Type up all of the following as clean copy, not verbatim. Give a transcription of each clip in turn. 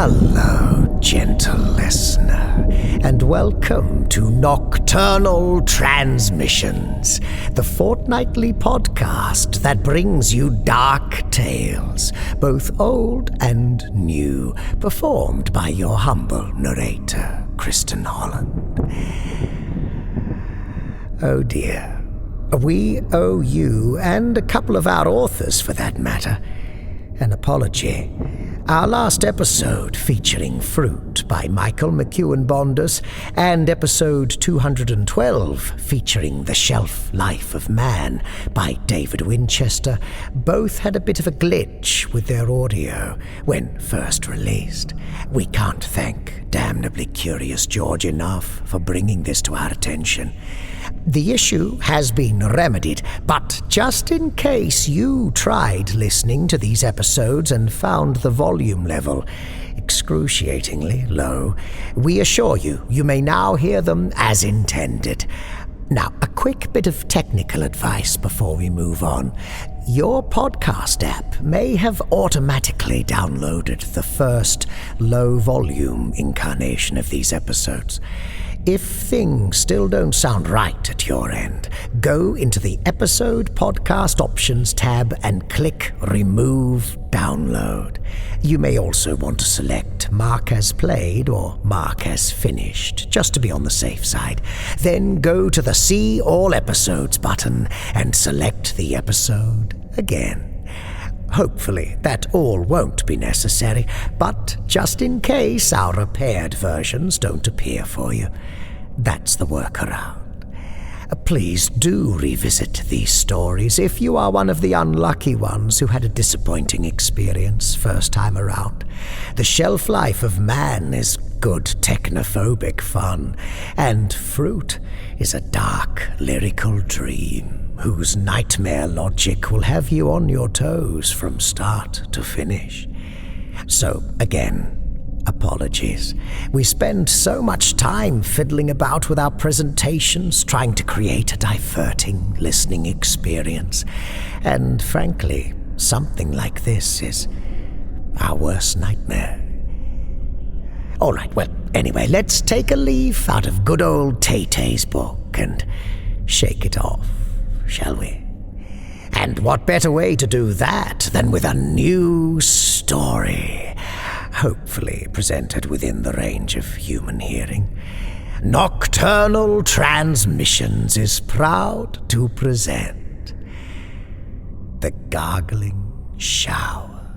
Hello, gentle listener, and welcome to Nocturnal Transmissions, the fortnightly podcast that brings you dark tales, both old and new, performed by your humble narrator, Kristin Holland. Oh dear, we owe you, and a couple of our authors for that matter, an apology. Our last episode, featuring Fruit by Michael McEwen Bondus, and episode 212, featuring The Shelf Life of Man by David Winchester, both had a bit of a glitch with their audio when first released. We can't thank Damnably Curious George enough for bringing this to our attention. The issue has been remedied, but just in case you tried listening to these episodes and found the volume level excruciatingly low, we assure you, you may now hear them as intended. Now, a quick bit of technical advice before we move on. Your podcast app may have automatically downloaded the first low-volume incarnation of these episodes. If things still don't sound right at your end, go into the Episode Podcast Options tab and click Remove Download. You may also want to select Mark as Played or Mark as Finished, just to be on the safe side. Then go to the See All Episodes button and select the episode again. Hopefully that all won't be necessary, but just in case our repaired versions don't appear for you, that's the workaround. Please do revisit these stories if you are one of the unlucky ones who had a disappointing experience first time around. The Shelf Life of Man is good technophobic fun, and Fruit is a dark lyrical dream whose nightmare logic will have you on your toes from start to finish. So, again, apologies. We spend so much time fiddling about with our presentations, trying to create a diverting listening experience. And frankly, something like this is our worst nightmare. All right, well, anyway, let's take a leaf out of good old Tay-Tay's book and shake it off, shall we? And what better way to do that than with a new story, hopefully presented within the range of human hearing. Nocturnal Transmissions is proud to present The Gargling Shower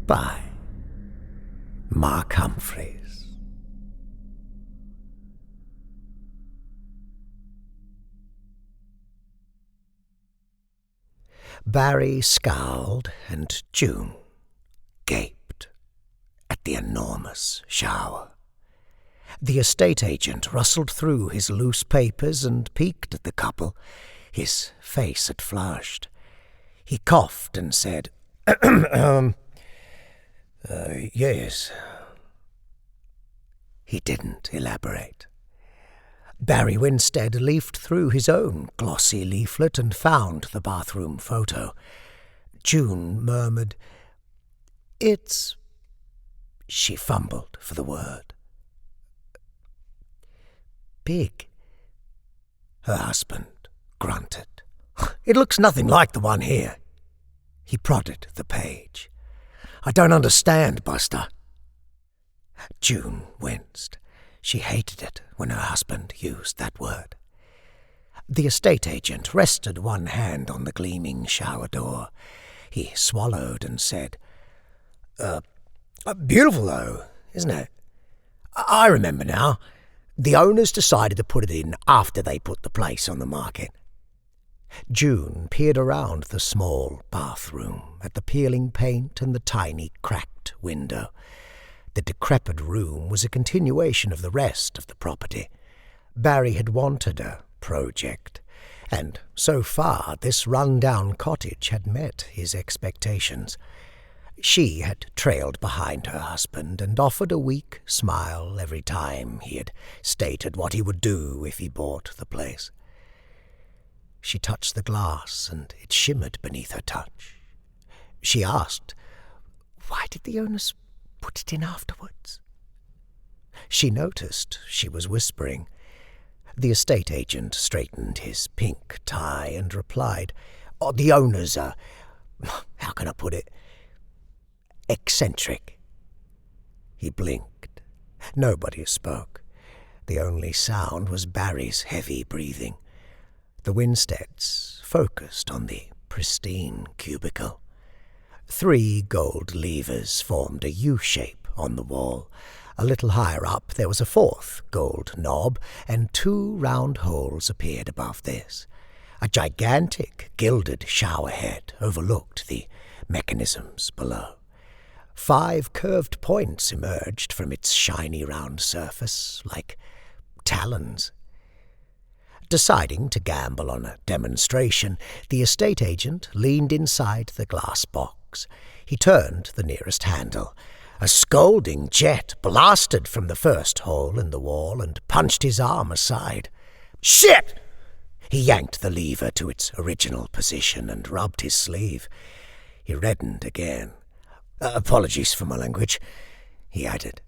by Mark Humphries. Barry scowled, and June gaped at the enormous shower. The estate agent rustled through his loose papers and peeked at the couple. His face had flushed. He coughed and said, yes. He didn't elaborate. Barry Winstead leafed through his own glossy leaflet and found the bathroom photo. June murmured, "It's..." She fumbled for the word. "Big." Her husband grunted. "It looks nothing like the one here." He prodded the page. "I don't understand, Buster." June winced. She hated it when her husband used that word. The estate agent rested one hand on the gleaming shower door. He swallowed and said, "Beautiful, though, isn't it? I remember now. The owners decided to put it in after they put the place on the market." June peered around the small bathroom at the peeling paint and the tiny cracked window. The decrepit room was a continuation of the rest of the property. Barry had wanted a project, and so far this run-down cottage had met his expectations. She had trailed behind her husband and offered a weak smile every time he had stated what he would do if he bought the place. She touched the glass, and it shimmered beneath her touch. She asked, "Why did the owners put it in afterwards." She noticed she was whispering. The estate agent straightened his pink tie and replied, "Oh, the owners are, how can I put it, eccentric." He blinked. Nobody spoke. The only sound was Barry's heavy breathing. The Winsteads focused on the pristine cubicle. 3 gold levers formed a U-shape on the wall. A little higher up there was a 4th gold knob, and 2 round holes appeared above this. A gigantic gilded shower head overlooked the mechanisms below. 5 curved points emerged from its shiny round surface, like talons. Deciding to gamble on a demonstration, the estate agent leaned inside the glass box. He turned the nearest handle. A scolding jet blasted from the first hole in the wall and punched his arm aside. "Shit!" He yanked the lever to its original position and rubbed his sleeve. He reddened again. "Apologies for my language," he added.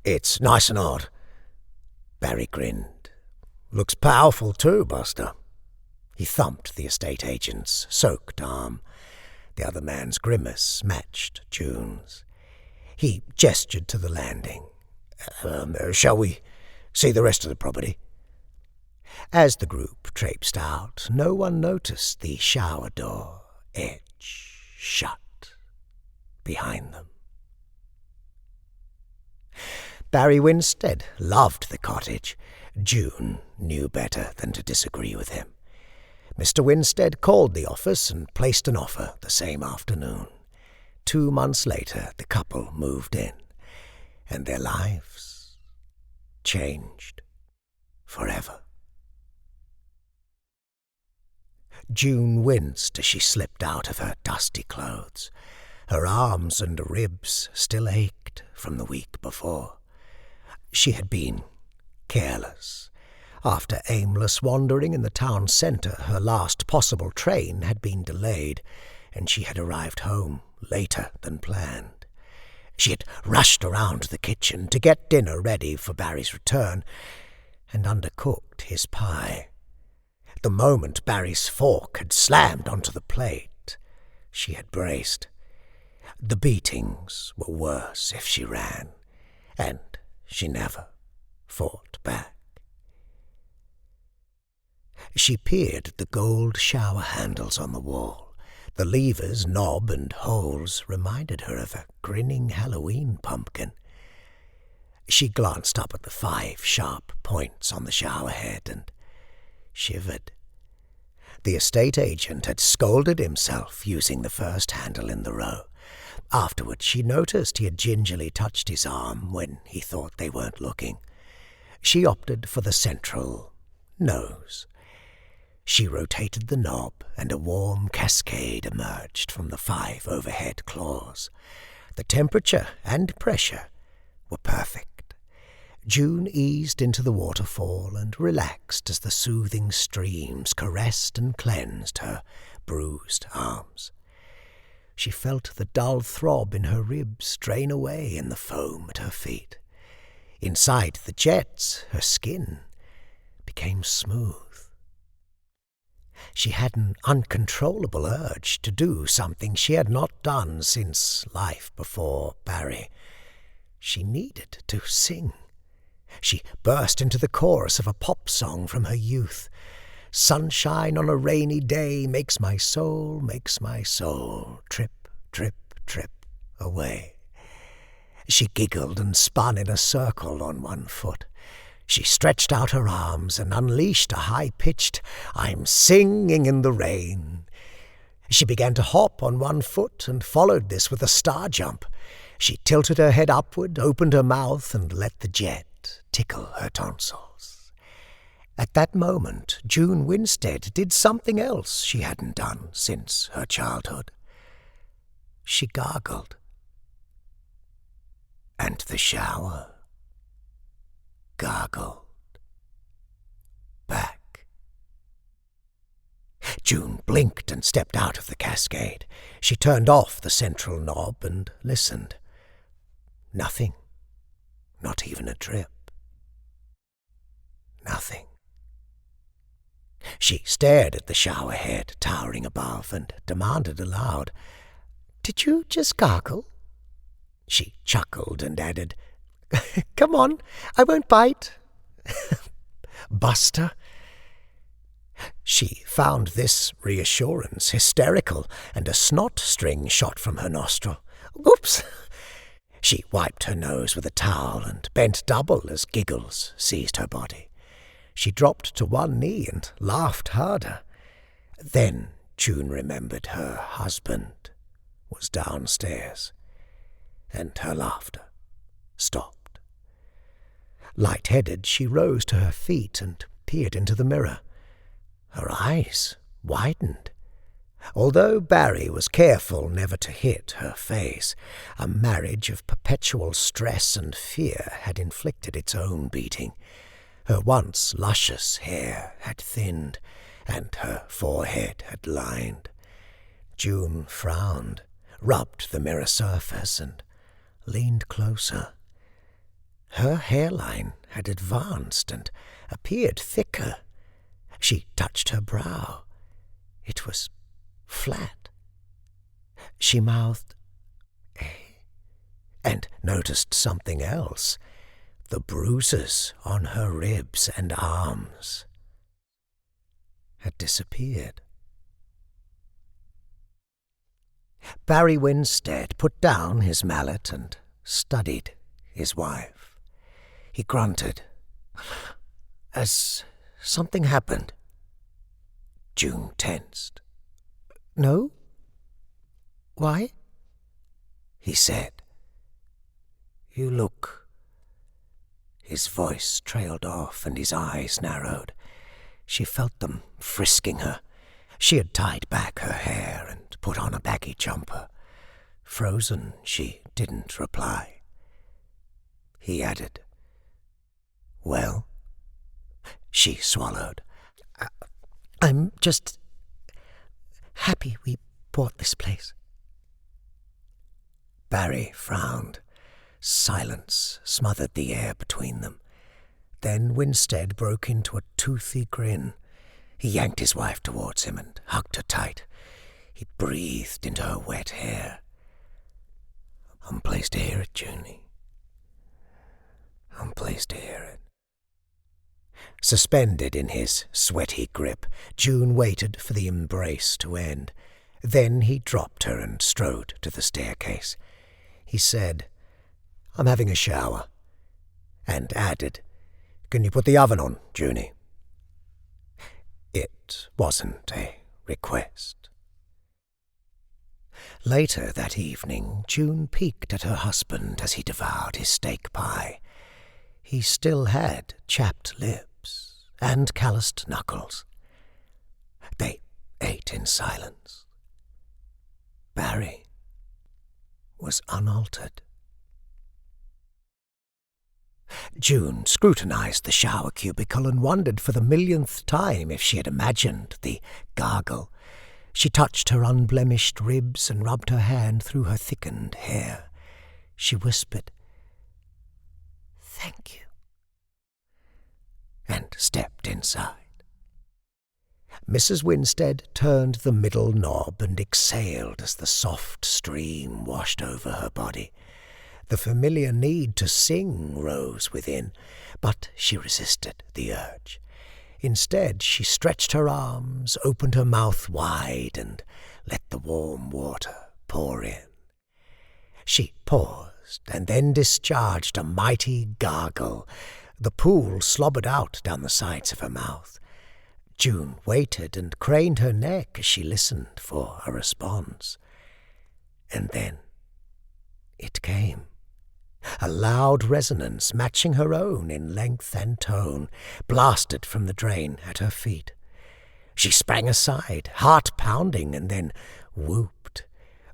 "It's nice and hard." Barry grinned. "Looks powerful too, Buster." He thumped the estate agent's soaked arm. The other man's grimace matched June's. He gestured to the landing. "Shall we see the rest of the property?" As the group traipsed out, no one noticed the shower door edge shut behind them. Barry Winstead loved the cottage. June knew better than to disagree with him. Mr. Winstead called the office and placed an offer the same afternoon. 2 months later, the couple moved in, and their lives changed forever. June winced as she slipped out of her dusty clothes. Her arms and ribs still ached from the week before. She had been careless. After aimless wandering in the town centre, her last possible train had been delayed, and she had arrived home later than planned. She had rushed around the kitchen to get dinner ready for Barry's return, and undercooked his pie. The moment Barry's fork had slammed onto the plate, she had braced. The beatings were worse if she ran, and she never fought back. She peered at the gold shower handles on the wall. The levers, knob, and holes reminded her of a grinning Halloween pumpkin. She glanced up at the 5 sharp points on the shower head and shivered. The estate agent had scolded himself using the first handle in the row. Afterward, she noticed he had gingerly touched his arm when he thought they weren't looking. She opted for the central nose. She rotated the knob, and a warm cascade emerged from the 5 overhead claws. The temperature and pressure were perfect. June eased into the waterfall and relaxed as the soothing streams caressed and cleansed her bruised arms. She felt the dull throb in her ribs drain away in the foam at her feet. Inside the jets, her skin became smooth. She had an uncontrollable urge to do something she had not done since life before Barry. She needed to sing. She burst into the chorus of a pop song from her youth. "Sunshine on a rainy day makes my soul trip, trip, trip away." She giggled and spun in a circle on one foot. She stretched out her arms and unleashed a high-pitched, "I'm singing in the rain." She began to hop on one foot and followed this with a star jump. She tilted her head upward, opened her mouth, and let the jet tickle her tonsils. At that moment, June Winstead did something else she hadn't done since her childhood. She gargled. And the shower gargled back. June blinked and stepped out of the cascade. She turned off the central knob and listened. Nothing. Not even a drip. Nothing. She stared at the shower head towering above and demanded aloud, "Did you just gargle?" She chuckled and added, "Come on, I won't bite." Buster. She found this reassurance hysterical, and a snot string shot from her nostril. "Oops!" She wiped her nose with a towel and bent double as giggles seized her body. She dropped to one knee and laughed harder. Then June remembered her husband was downstairs, and her laughter stopped. Light-headed, she rose to her feet and peered into the mirror. Her eyes widened. Although Barry was careful never to hit her face, a marriage of perpetual stress and fear had inflicted its own beating. Her once luscious hair had thinned, and her forehead had lined. June frowned, rubbed the mirror surface, and leaned closer. Her hairline had advanced and appeared thicker. She touched her brow. It was flat. She mouthed, "Eh?" and noticed something else. The bruises on her ribs and arms had disappeared. Barry Winstead put down his mallet and studied his wife. He grunted. "Has something happened?" June tensed. "No? Why?" he said. "You look..." His voice trailed off and his eyes narrowed. She felt them frisking her. She had tied back her hair and put on a baggy jumper. Frozen, she didn't reply. He added, "Well?" She swallowed. "I'm just happy we bought this place." Barry frowned. Silence smothered the air between them. Then Winstead broke into a toothy grin. He yanked his wife towards him and hugged her tight. He breathed into her wet hair. "I'm pleased to hear it, Junie. I'm pleased to hear it." Suspended in his sweaty grip, June waited for the embrace to end. Then he dropped her and strode to the staircase. He said, "I'm having a shower," and added, "Can you put the oven on, Junie?" It wasn't a request. Later that evening, June peeked at her husband as he devoured his steak pie. He still had chapped lips and calloused knuckles. They ate in silence. Barry was unaltered. June scrutinized the shower cubicle and wondered for the millionth time if she had imagined the gargle. She touched her unblemished ribs and rubbed her hand through her thickened hair. She whispered, "Thank you," and stepped inside. Mrs. Winstead turned the middle knob and exhaled as the soft stream washed over her body. The familiar need to sing rose within, but she resisted the urge. Instead, she stretched her arms, opened her mouth wide, and let the warm water pour in. She paused and then discharged a mighty gargle. The pool slobbered out down the sides of her mouth. June waited and craned her neck as she listened for a response. And then it came. A loud resonance matching her own in length and tone blasted from the drain at her feet. She sprang aside, heart pounding, and then whooped.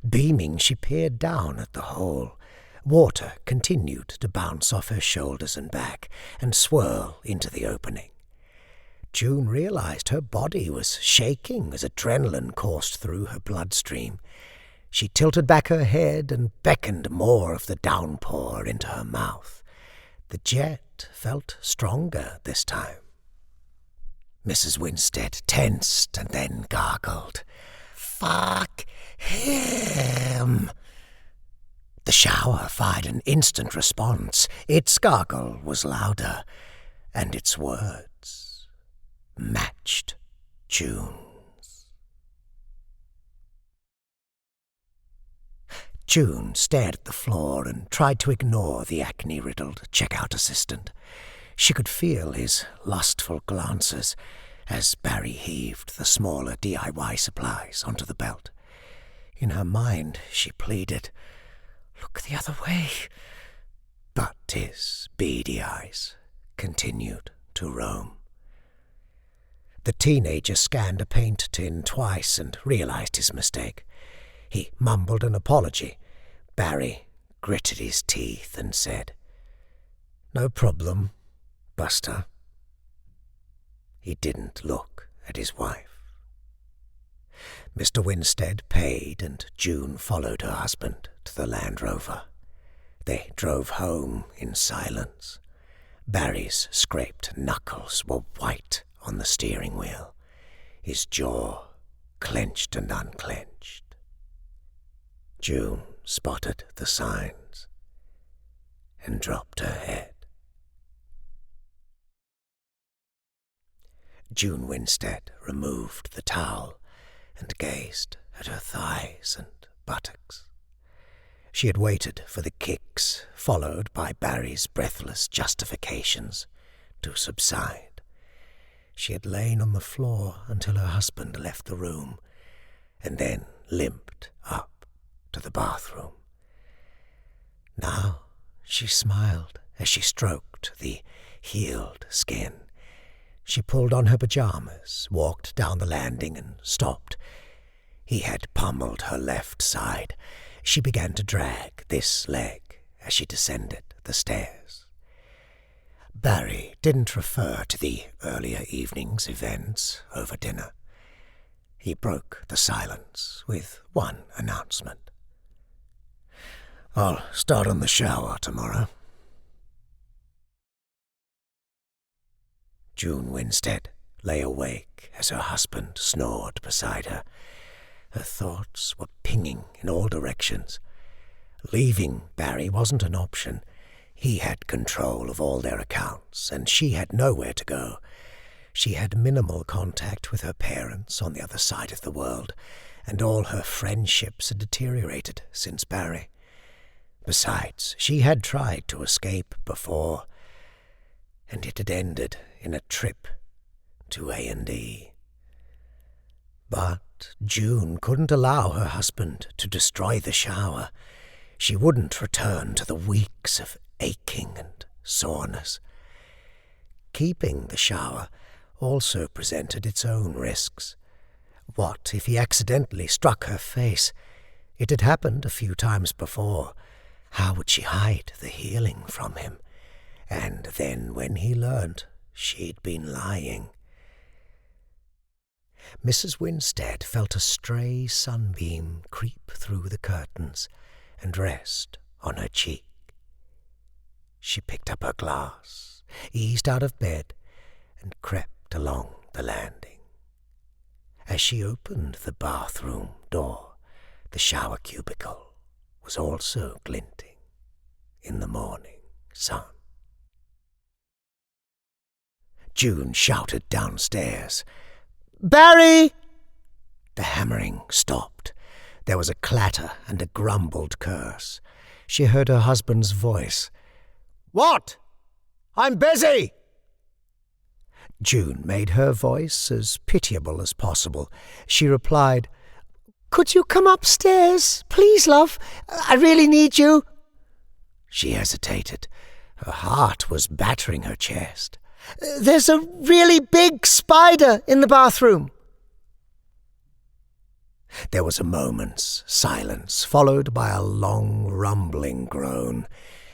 Beaming, she peered down at the hole. Water continued to bounce off her shoulders and back and swirl into the opening. June realized her body was shaking as adrenaline coursed through her bloodstream. She tilted back her head and beckoned more of the downpour into her mouth. The jet felt stronger this time. Mrs. Winstead tensed and then gargled. "Fuck him!" The shower fired an instant response. Its gargle was louder, and its words matched June's. June stared at the floor and tried to ignore the acne-riddled checkout assistant. She could feel his lustful glances as Barry heaved the smaller DIY supplies onto the belt. In her mind, she pleaded, "Look the other way." But his beady eyes continued to roam. The teenager scanned a paint tin twice and realized his mistake. He mumbled an apology. Barry gritted his teeth and said, "No problem, Buster." He didn't look at his wife. Mr. Winstead paid, and June followed her husband to the Land Rover. They drove home in silence. Barry's scraped knuckles were white on the steering wheel, his jaw clenched and unclenched. June spotted the signs and dropped her head. June Winstead removed the towel and gazed at her thighs and buttocks. She had waited for the kicks, followed by Barry's breathless justifications, to subside. She had lain on the floor until her husband left the room, and then limped up to the bathroom. Now she smiled as she stroked the healed skin. She pulled on her pajamas, walked down the landing, and stopped. He had pummeled her left side. She began to drag this leg as she descended the stairs. Barry didn't refer to the earlier evening's events over dinner. He broke the silence with one announcement. "I'll start on the shower tomorrow." June Winstead lay awake as her husband snored beside her. Her thoughts were pinging in all directions. Leaving Barry wasn't an option. He had control of all their accounts, and she had nowhere to go. She had minimal contact with her parents on the other side of the world, and all her friendships had deteriorated since Barry. Besides, she had tried to escape before, and it had ended in a trip to A&E. But June couldn't allow her husband to destroy the shower. She wouldn't return to the weeks of aching and soreness. Keeping the shower also presented its own risks. What if he accidentally struck her face? It had happened a few times before. How would she hide the healing from him? And then when he learnt she'd been lying. Mrs. Winstead felt a stray sunbeam creep through the curtains and rest on her cheek. She picked up her glass, eased out of bed, and crept along the landing. As she opened the bathroom door, the shower cubicle was also glinting in the morning sun. June shouted downstairs, "Barry!" The hammering stopped. There was a clatter and a grumbled curse. She heard her husband's voice. "What? I'm busy!" June made her voice as pitiable as possible. She replied, "Could you come upstairs, please, love? I really need you." She hesitated. Her heart was battering her chest. "There's a really big spider in the bathroom." There was a moment's silence, followed by a long, rumbling groan.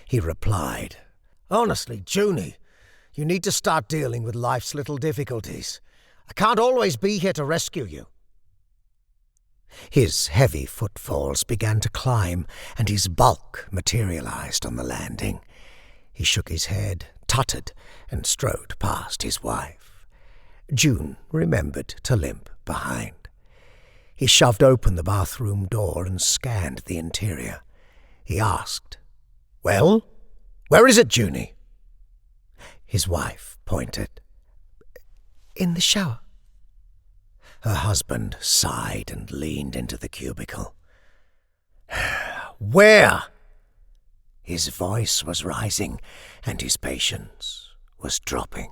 He replied, "Honestly, Junie, you need to start dealing with life's little difficulties. I can't always be here to rescue you." His heavy footfalls began to climb, and his bulk materialized on the landing. He shook his head, tutted, and strode past his wife. June remembered to limp behind. He shoved open the bathroom door and scanned the interior. He asked, "Well, where is it, Junie?" His wife pointed. "In the shower." Her husband sighed and leaned into the cubicle. "Where?" His voice was rising, and his patience was dropping.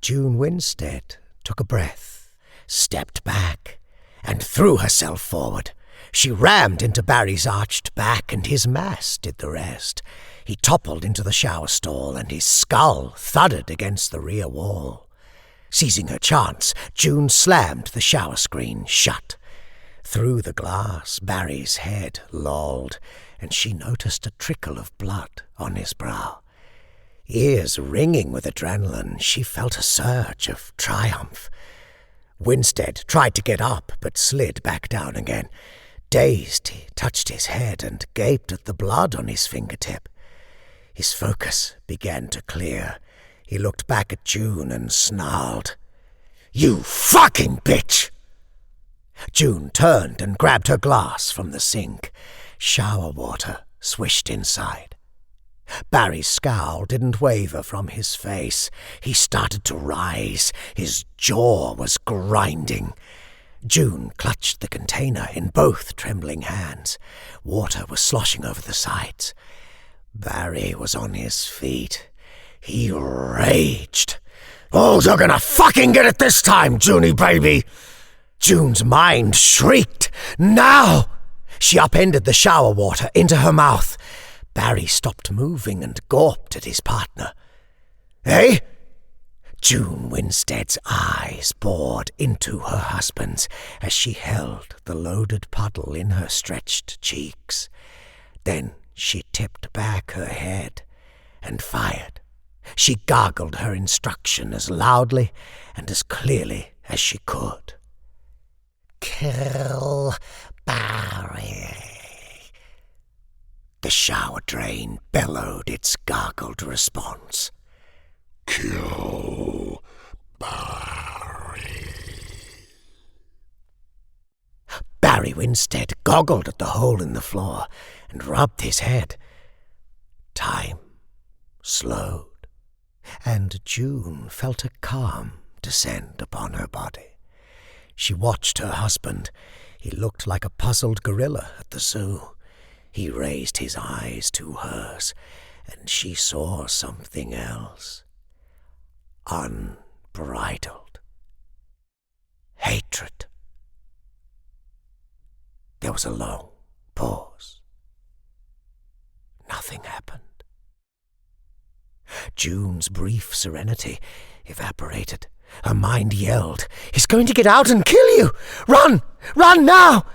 June Winstead took a breath, stepped back, and threw herself forward. She rammed into Barry's arched back, and his mass did the rest. He toppled into the shower stall, and his skull thudded against the rear wall. Seizing her chance, June slammed the shower screen shut. Through the glass, Barry's head lolled, and she noticed a trickle of blood on his brow. Ears ringing with adrenaline, she felt a surge of triumph. Winstead tried to get up, but slid back down again. Dazed, he touched his head and gaped at the blood on his fingertip. His focus began to clear. He looked back at June and snarled, "You fucking bitch!" June turned and grabbed her glass from the sink. Shower water swished inside. Barry's scowl didn't waver from his face. He started to rise. His jaw was grinding. June clutched the container in both trembling hands. Water was sloshing over the sides. Barry was on his feet. He raged. "Oh, you're gonna fucking get it this time, Junie baby!" June's mind shrieked. "Now!" She upended the shower water into her mouth. Barry stopped moving and gawped at his partner. "Eh?" June Winstead's eyes bored into her husband's as she held the loaded puddle in her stretched cheeks. Then she tipped back her head and fired. She gargled her instruction as loudly and as clearly as she could. "Kill Barry." The shower drain bellowed its gargled response. "Kill Barry." Barry Winstead goggled at the hole in the floor and rubbed his head. Time slowed, and June felt a calm descend upon her body. She watched her husband. He looked like a puzzled gorilla at the zoo. He raised his eyes to hers, and she saw something else. Unbridled hatred. There was a long pause. Nothing happened. June's brief serenity evaporated. Her mind yelled, "He's going to get out and kill you! Run! Run now!"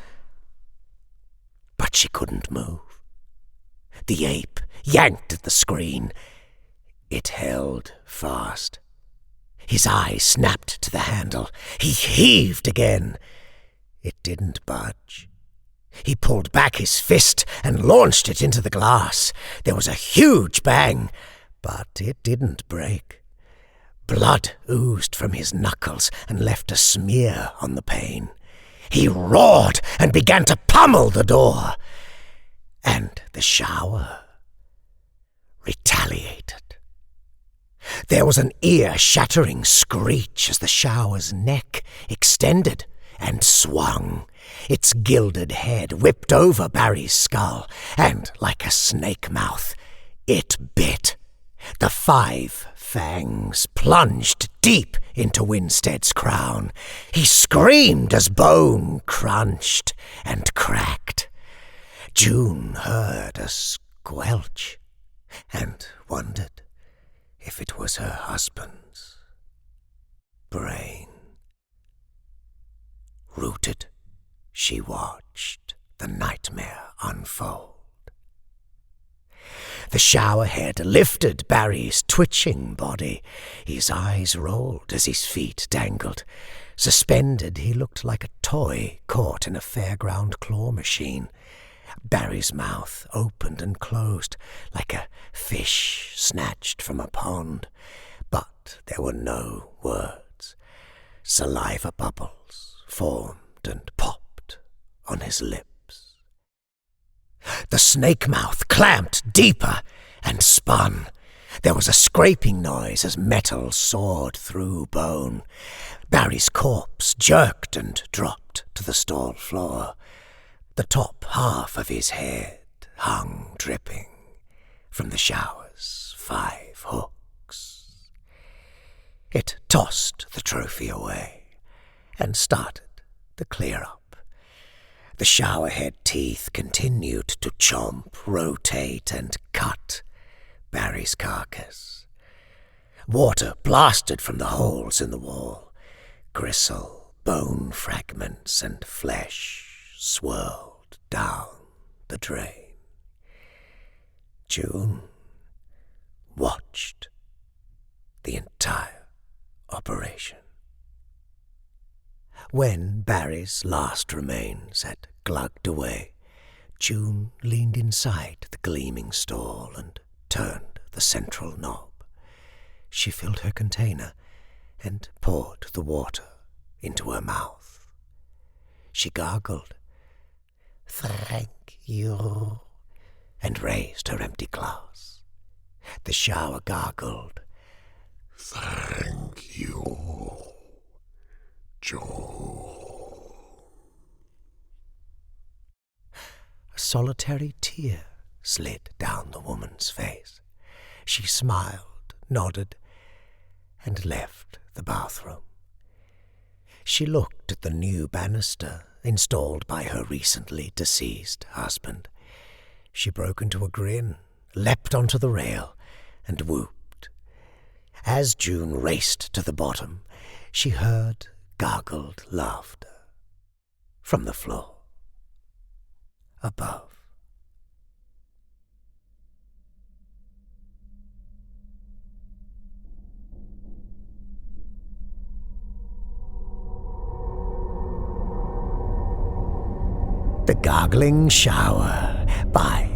But she couldn't move. The ape yanked at the screen. It held fast. His eyes snapped to the handle. He heaved again. It didn't budge. He pulled back his fist and launched it into the glass. There was a huge bang, but it didn't break. Blood oozed from his knuckles and left a smear on the pane. He roared and began to pummel the door. And the shower retaliated. There was an ear-shattering screech as the shower's neck extended and swung. Its gilded head whipped over Barry's skull, and like a snake mouth, it bit. The 5 fangs plunged deep into Winstead's crown. He screamed as bone crunched and cracked. June heard a squelch and wondered if it was her husband's brain. Rooted, she watched the nightmare unfold. The shower head lifted Barry's twitching body. His eyes rolled as his feet dangled. Suspended, he looked like a toy caught in a fairground claw machine. Barry's mouth opened and closed like a fish snatched from a pond, but there were no words. Saliva bubbles formed and popped on his lips. The snake mouth clamped deeper and spun. There was a scraping noise as metal soared through bone. Barry's corpse jerked and dropped to the stall floor. The top half of his head hung dripping from the shower's 5 hooks. It tossed the trophy away and started to clear up. The showerhead teeth continued to chomp, rotate, and cut Barry's carcass. Water blasted from the holes in the wall. Gristle, bone fragments, and flesh swirled down the drain. June watched the entire operation. When Barry's last remains had glugged away, June leaned inside the gleaming stall and turned the central knob. She filled her container and poured the water into her mouth. She gargled, "Thank you," and raised her empty glass. The shower gargled, "Thank you, Joe." A solitary tear slid down the woman's face. She smiled, nodded, and left the bathroom. She looked at the new banister installed by her recently deceased husband. She broke into a grin, leapt onto the rail, and whooped. As June raced to the bottom, she heard gargled laughter from the floor above. The Gargling Shower by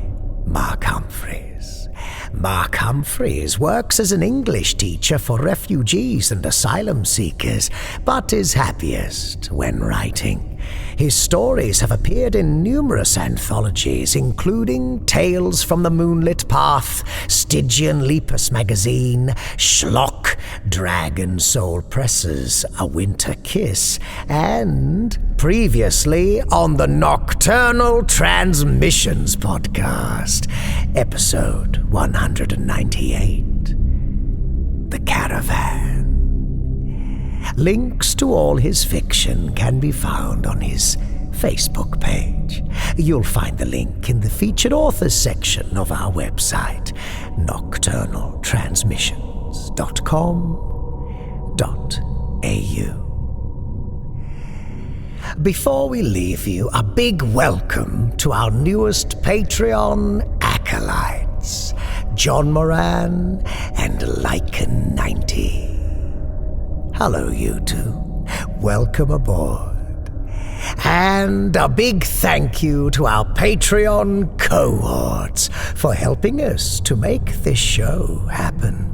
Mark Humphries. Mark Humphries works as an English teacher for refugees and asylum seekers, but is happiest when writing. His stories have appeared in numerous anthologies, including Tales from the Moonlit Path, Stygian Lepus magazine, Schlock, Dragon Soul Presses, A Winter Kiss, and previously on the Nocturnal Transmissions podcast, episode 198, The Caravan. Links to all his fiction can be found on his Facebook page. You'll find the link in the featured authors section of our website, nocturnaltransmissions.com.au. Before we leave you, a big welcome to our newest Patreon acolytes, John Moran and Lycan90. Hello, you two. Welcome aboard. And a big thank you to our Patreon cohorts for helping us to make this show happen.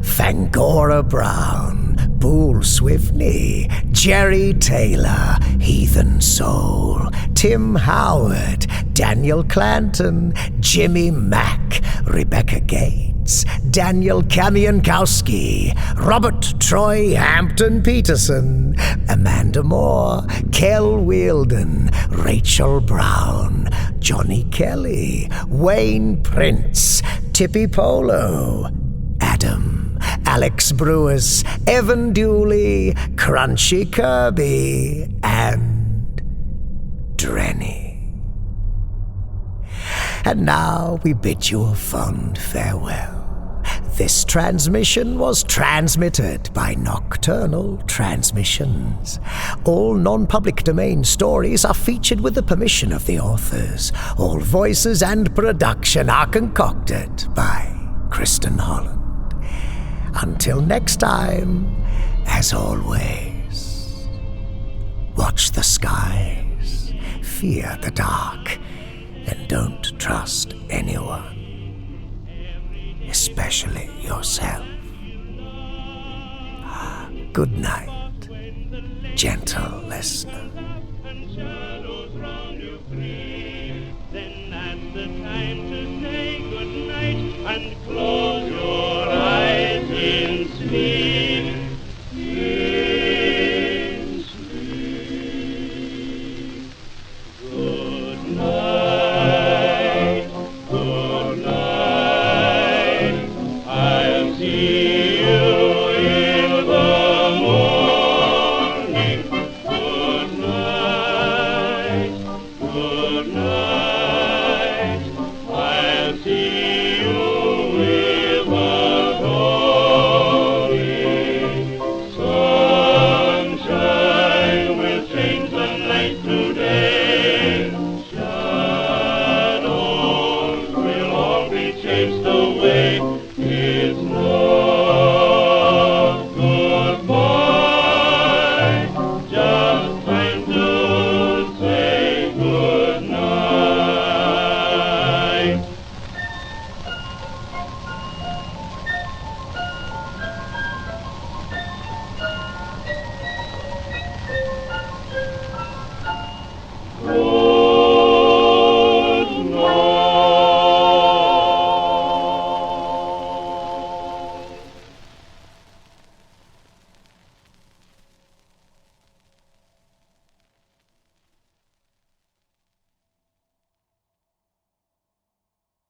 Fangora Brown, Bool Swifney, Jerry Taylor, Heathen Soul, Tim Howard, Daniel Clanton, Jimmy Mack, Rebecca Gates, Daniel Kamiankowski, Robert Troy Hampton Peterson, Amanda Moore, Kel Wielden, Rachel Brown, Johnny Kelly, Wayne Prince, Tippy Polo, Adam, Alex Brewers, Evan Dooley, Crunchy Kirby, and Drenny. And now we bid you a fond farewell. This transmission was transmitted by Nocturnal Transmissions. All non-public domain stories are featured with the permission of the authors. All voices and production are concocted by Kristin Holland. Until next time, as always, Watch the skies, fear the dark, and don't trust anyone, especially yourself. Good night, gentle listener. And shadows round you flee.